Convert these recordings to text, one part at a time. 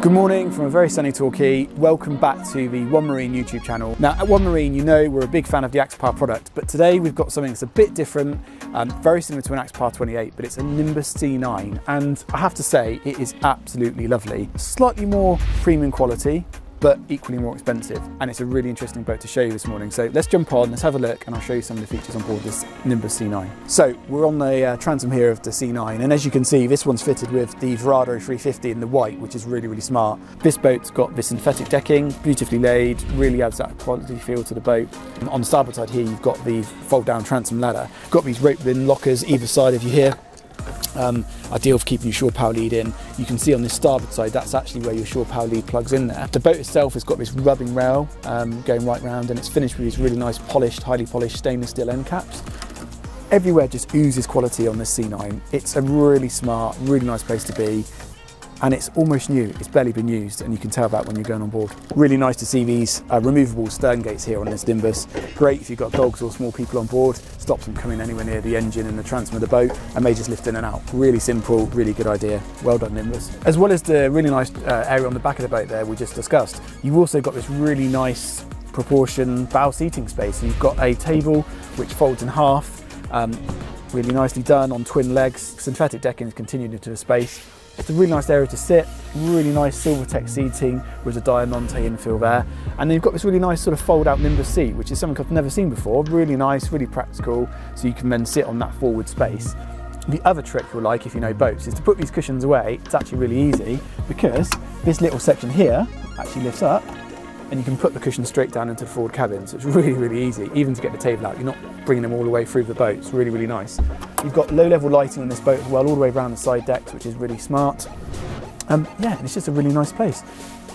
Good morning from a very sunny Torquay. Welcome back to the One Marine YouTube channel. Now at One Marine, you know we're a big fan of the Axopar product, but today we've got something that's a bit different, very similar to an Axopar 28, but it's a Nimbus C9. And I have to say, it is absolutely lovely. Slightly more premium quality, but equally more expensive. And it's a really interesting boat to show you this morning. So let's jump on, let's have a look, and I'll show you some of the features on board this Nimbus C9. So we're on the transom here of the C9, and as you can see, this one's fitted with the Verado 350 in the white, which is really, really smart. This boat's got this synthetic decking, beautifully laid, really adds that quality feel to the boat. And on the starboard side here, you've got the fold down transom ladder. Got these rope in lockers either side of you here. Ideal for keeping your shore power lead in. You can see on this starboard side, that's actually where your shore power lead plugs in there. The boat itself has got this rubbing rail going right round, and it's finished with these really nice polished, highly polished stainless steel end caps. Everywhere just oozes quality on this C9. It's a really smart, really nice place to be. And it's almost new, it's barely been used, and you can tell that when you're going on board. Really nice to see these removable stern gates here on this Nimbus. Great if you've got dogs or small people on board, stops them coming anywhere near the engine and the transom of the boat, and they just lift in and out. Really simple, really good idea. Well done, Nimbus. As well as the really nice area on the back of the boat there we just discussed, you've also got this really nice proportion bow seating space. So you've got a table which folds in half, really nicely done on twin legs. Synthetic decking is continued into the space. It's a really nice area to sit, really nice Silvertech seating with a Diamante infill there. And then you've got this really nice sort of fold out Nimbus seat, which is something I've never seen before. Really nice, really practical, so you can then sit on that forward space. The other trick you'll like if you know boats is to put these cushions away. It's actually really easy because this little section here actually lifts up, and you can put the cushion straight down into the forward cabin. So it's really, really easy, even to get the table out. You're not bringing them all the way through the boat. It's really, really nice. You've got low level lighting on this boat as well, all the way around the side decks, which is really smart. Yeah, it's just a really nice place.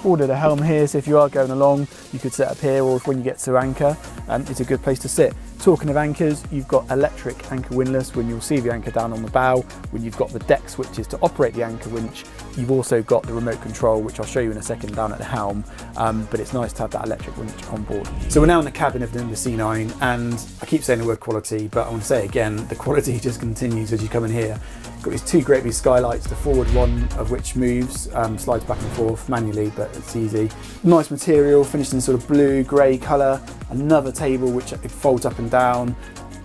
Ordered a helm here, so if you are going along, you could set up here, or when you get to anchor, it's a good place to sit. Talking of anchors, you've got electric anchor windlass when you'll see the anchor down on the bow. When you've got the deck switches to operate the anchor winch, you've also got the remote control, which I'll show you in a second down at the helm, but it's nice to have that electric winch on board. So we're now in the cabin of the Nimbus C9, and I keep saying the word quality, but I want to say again, the quality just continues as you come in here. Got these two great big skylights, the forward one of which moves, slides back and forth manually, but it's easy. Nice material, finished in sort of blue, grey colour. Another table which it folds up and down.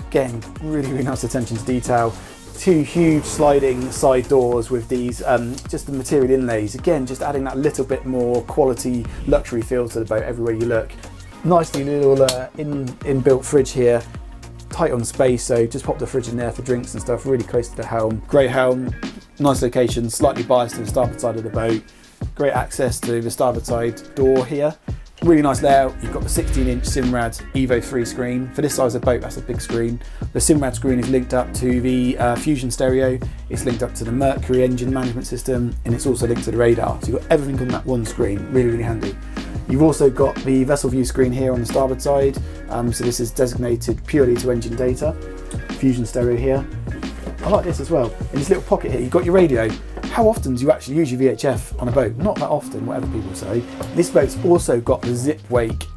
Again, really, really nice attention to detail. Two huge sliding side doors with these just the material inlays. Again, just adding that little bit more quality, luxury feel to the boat everywhere you look. Nicely little inbuilt fridge here. Tight on space, so just pop the fridge in there for drinks and stuff, really close to the helm. Great helm, nice location, slightly biased to the starboard side of the boat. Great access to the starboard side door here. Really nice layout. You've got the 16-inch Simrad Evo 3 screen. For this size of boat, that's a big screen. The Simrad screen is linked up to the Fusion stereo. It's linked up to the Mercury engine management system, and it's also linked to the radar. So you've got everything on that one screen. Really, really handy. You've also got the vessel view screen here on the starboard side. So this is designated purely to engine data. Fusion stereo here. I like this as well. In this little pocket here, you've got your radio. How often do you actually use your VHF on a boat? Not that often, whatever people say. This boat's also got the zip wake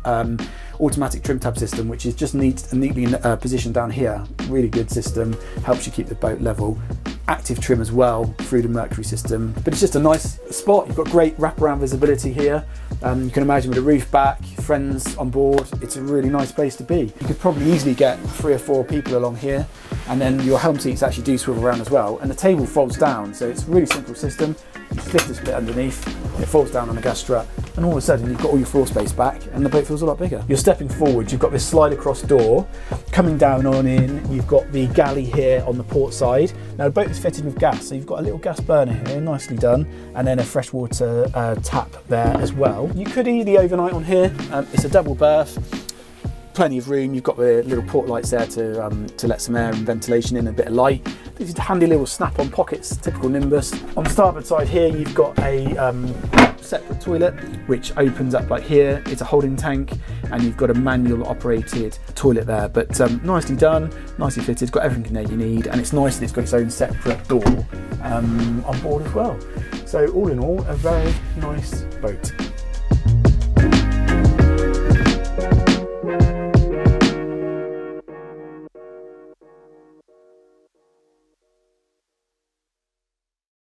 automatic trim tab system, which is just neatly positioned down here. Really good system, helps you keep the boat level. Active trim as well through the Mercury system, but it's just a nice spot. You've got great wraparound visibility here. You can imagine with a roof back, friends on board, it's a really nice place to be. You could probably easily get 3 or 4 people along here, and then your helm seats actually do swivel around as well, and the table folds down, so it's a really simple system. You lift this bit underneath, it folds down on the gas strut, and all of a sudden you've got all your floor space back and the boat feels a lot bigger. You're stepping forward, you've got this slide across door. Coming down on in, you've got the galley here on the port side. Now the boat is fitted with gas, so you've got a little gas burner here, nicely done, and then a freshwater tap there as well. You could easily overnight on here. It's a double berth. Plenty of room. You've got the little port lights there to let some air and ventilation in, a bit of light. These are handy little snap-on pockets, typical Nimbus. On the starboard side here, you've got a separate toilet which opens up like here. It's a holding tank, and you've got a manual operated toilet there, but nicely done, nicely fitted, got everything in there you need, and it's nice that it's got its own separate door on board as well. So all in all, a very nice boat.